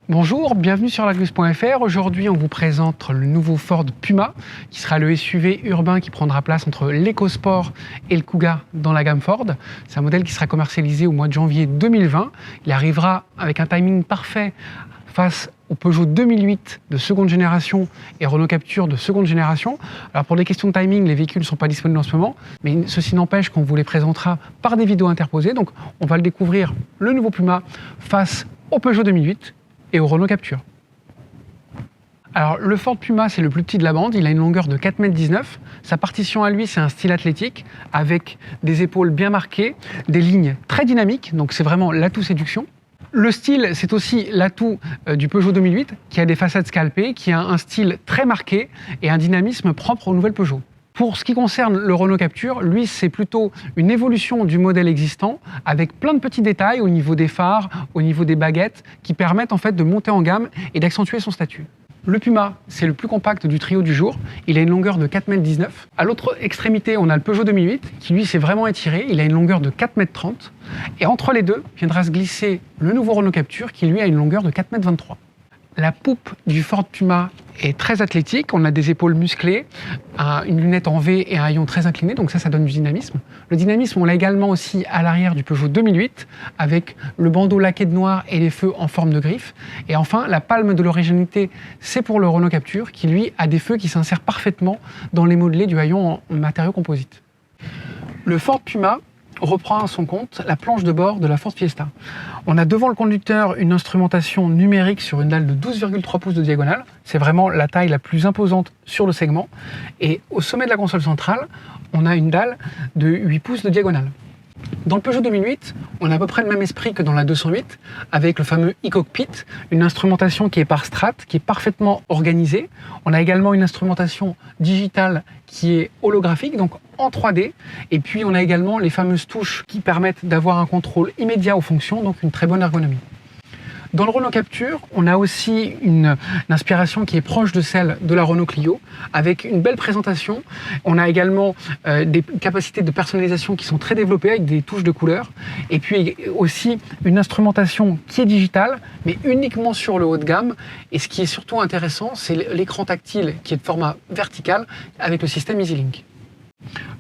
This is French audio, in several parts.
Bonjour, bienvenue sur largus.fr. Aujourd'hui, on vous présente le nouveau Ford Puma, qui sera le SUV urbain qui prendra place entre l'EcoSport et le Kuga dans la gamme Ford. C'est un modèle qui sera commercialisé au mois de janvier 2020. Il arrivera avec un timing parfait face au Peugeot 2008 de seconde génération et Renault Captur de seconde génération. Alors pour des questions de timing, les véhicules ne sont pas disponibles en ce moment, mais ceci n'empêche qu'on vous les présentera par des vidéos interposées. Donc on va le découvrir, le nouveau Puma, face au Peugeot 2008 et au Renault Captur. Alors le Ford Puma, c'est le plus petit de la bande, il a une longueur de 4,19 m. Sa partition à lui, c'est un style athlétique avec des épaules bien marquées, des lignes très dynamiques, donc c'est vraiment l'atout séduction. Le style, c'est aussi l'atout du Peugeot 2008 qui a des façades scalpées, qui a un style très marqué et un dynamisme propre aux nouvelles Peugeot. Pour ce qui concerne le Renault Captur, lui, c'est plutôt une évolution du modèle existant avec plein de petits détails au niveau des phares, au niveau des baguettes, qui permettent en fait de monter en gamme et d'accentuer son statut. Le Puma, c'est le plus compact du trio du jour. Il a une longueur de 4,19 m. À l'autre extrémité, on a le Peugeot 2008 qui lui s'est vraiment étiré. Il a une longueur de 4,30 m. Et entre les deux viendra se glisser le nouveau Renault Captur qui lui a une longueur de 4,23 m. La poupe du Ford Puma est très athlétique, on a des épaules musclées, une lunette en V et un haillon très incliné, donc ça donne du dynamisme. Le dynamisme, on l'a également aussi à l'arrière du Peugeot 2008, avec le bandeau laqué de noir et les feux en forme de griffe. Et enfin, la palme de l'originalité, c'est pour le Renault Captur, qui lui a des feux qui s'insèrent parfaitement dans les modelés du haillon en matériaux composites. Le Ford Puma reprend à son compte la planche de bord de la Ford Fiesta. On a devant le conducteur une instrumentation numérique sur une dalle de 12,3 pouces de diagonale. C'est vraiment la taille la plus imposante sur le segment. Et au sommet de la console centrale, on a une dalle de 8 pouces de diagonale. Dans le Peugeot 2008, on a à peu près le même esprit que dans la 208, avec le fameux e-cockpit, une instrumentation qui est par strates, qui est parfaitement organisée. On a également une instrumentation digitale qui est holographique, donc en 3D. Et puis on a également les fameuses touches qui permettent d'avoir un contrôle immédiat aux fonctions, donc une très bonne ergonomie. Dans le Renault Captur, on a aussi une inspiration qui est proche de celle de la Renault Clio, avec une belle présentation. On a également des capacités de personnalisation qui sont très développées, avec des touches de couleurs. Et puis aussi une instrumentation qui est digitale, mais uniquement sur le haut de gamme. Et ce qui est surtout intéressant, c'est l'écran tactile qui est de format vertical, avec le système EasyLink.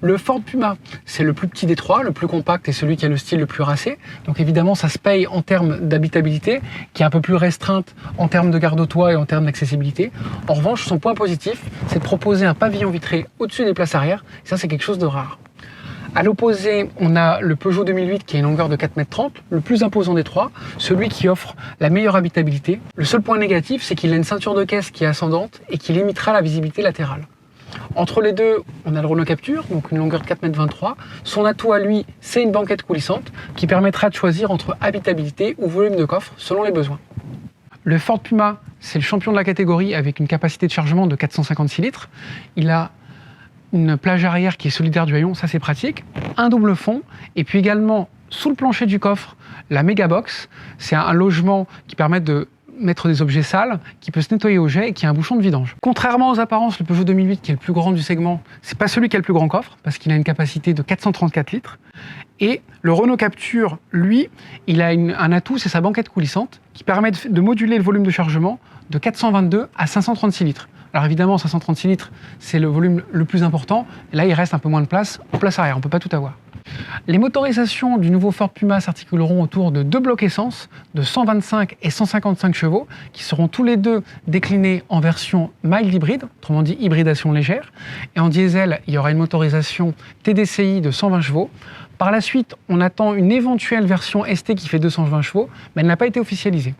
Le Ford Puma, c'est le plus petit des trois, le plus compact et celui qui a le style le plus racé. Donc évidemment, ça se paye en termes d'habitabilité, qui est un peu plus restreinte en termes de garde au toit et en termes d'accessibilité. En revanche, son point positif, c'est de proposer un pavillon vitré au-dessus des places arrière. Et ça, c'est quelque chose de rare. À l'opposé, on a le Peugeot 2008 qui a une longueur de 4,30 m, le plus imposant des trois, celui qui offre la meilleure habitabilité. Le seul point négatif, c'est qu'il a une ceinture de caisse qui est ascendante et qui limitera la visibilité latérale. Entre les deux, on a le Renault Captur, donc une longueur de 4,23 m. Son atout à lui, c'est une banquette coulissante qui permettra de choisir entre habitabilité ou volume de coffre selon les besoins. Le Ford Puma, c'est le champion de la catégorie avec une capacité de chargement de 456 litres. Il a une plage arrière qui est solidaire du haillon, ça c'est pratique. Un double fond et puis également sous le plancher du coffre, la Megabox. C'est un logement qui permet de mettre des objets sales, qui peut se nettoyer au jet et qui a un bouchon de vidange. Contrairement aux apparences, le Peugeot 2008 qui est le plus grand du segment, c'est pas celui qui a le plus grand coffre parce qu'il a une capacité de 434 litres. Et le Renault Captur, lui, il a un atout, c'est sa banquette coulissante qui permet de moduler le volume de chargement de 422 à 536 litres. Alors évidemment, 536 litres, c'est le volume le plus important. Et là, il reste un peu moins de place aux places arrière, on ne peut pas tout avoir. Les motorisations du nouveau Ford Puma s'articuleront autour de deux blocs essence de 125 et 155 chevaux qui seront tous les deux déclinés en version mild hybride, autrement dit hybridation légère. Et en diesel, il y aura une motorisation TDCi de 120 chevaux. Par la suite, on attend une éventuelle version ST qui fait 220 chevaux, mais elle n'a pas été officialisée.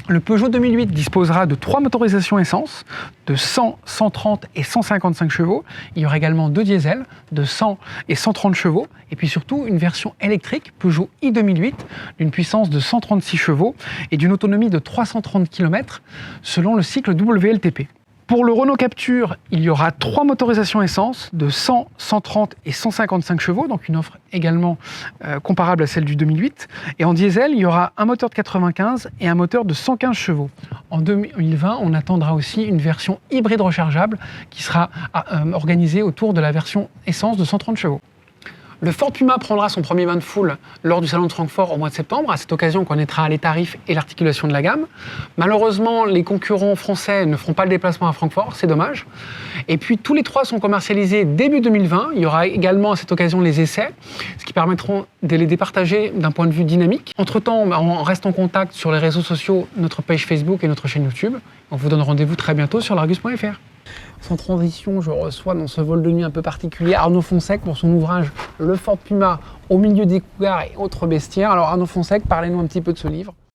Le Peugeot 2008 disposera de 3 motorisations essence de 100, 130 et 155 chevaux. Il y aura également 2 diesels de 100 et 130 chevaux. Et puis surtout une version électrique Peugeot i2008 d'une puissance de 136 chevaux et d'une autonomie de 330 km selon le cycle WLTP. Pour le Renault Captur, il y aura 3 motorisations essence de 100, 130 et 155 chevaux, donc une offre également comparable à celle du 2008. Et en diesel, il y aura un moteur de 95 et un moteur de 115 chevaux. En 2020, on attendra aussi une version hybride rechargeable qui sera organisée autour de la version essence de 130 chevaux. Le Ford Puma prendra son premier bain de foule lors du salon de Francfort au mois de septembre. À cette occasion, on connaîtra les tarifs et l'articulation de la gamme. Malheureusement, les concurrents français ne feront pas le déplacement à Francfort, c'est dommage. Et puis, tous les trois sont commercialisés début 2020. Il y aura également à cette occasion les essais, ce qui permettront de les départager d'un point de vue dynamique. Entre-temps, on reste en contact sur les réseaux sociaux, notre page Facebook et notre chaîne YouTube. On vous donne rendez-vous très bientôt sur l'Argus.fr. Sans transition, je reçois dans ce vol de nuit un peu particulier Arnaud Fonsègue pour son ouvrage Le Ford Puma au milieu des cougars et autres bestiaires. Alors Arnaud Fonsègue, parlez-nous un petit peu de ce livre.